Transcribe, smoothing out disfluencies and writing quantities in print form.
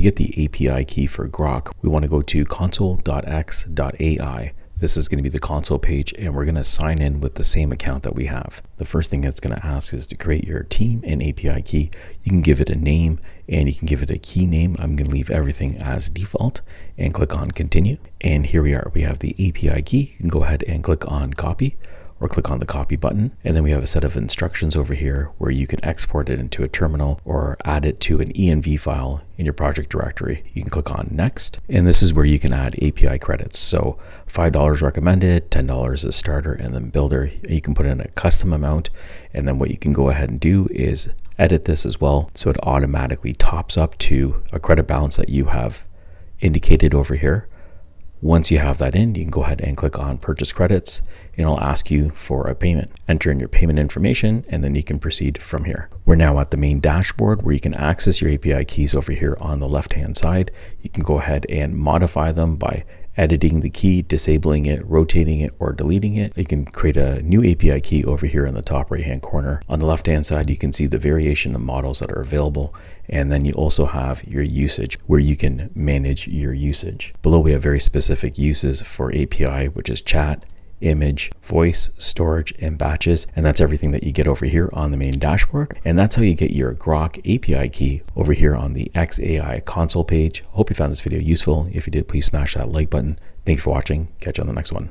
get the API key for Grok, we want to go to console.x.ai. This is going to be the console page, and we're going to sign in with the same account that we have. The first thing it's going to ask is to create your team and API key. You can give it a name and you can give it a key name. I'm going to leave everything as default and click on continue. And here we are. We have the API key. You can go ahead and click on copy or click on the copy button. And then we have a set of instructions over here where you can export it into a terminal or add it to an env file in your project directory. You can click on next. And this is where you can add API credits. So $5 recommended, $10 as starter, and then builder. You can put in a custom amount. And then what you can go ahead and do is edit this as well. So it automatically tops up to a credit balance that you have indicated over here. Once you have that in, you can go ahead and click on purchase credits, and it'll ask you for a payment. Enter in your payment information, and then you can proceed from here. We're now at the main dashboard where you can access your API keys over here on the left-hand side. You can go ahead and modify them by editing the key, disabling it, rotating it, or deleting it. You can create a new API key over here in the top right-hand corner. On the left-hand side, you can see the variation of models that are available. And then you also have your usage where you can manage your usage. Below, we have very specific uses for API, which is chat, image, voice, storage, and batches. And that's everything that you get over here on the main dashboard. And that's how you get your Grok API key over here on the xAI console page. Hope you found this video useful. If you did, please smash that like button. Thanks for watching. Catch you on the next one.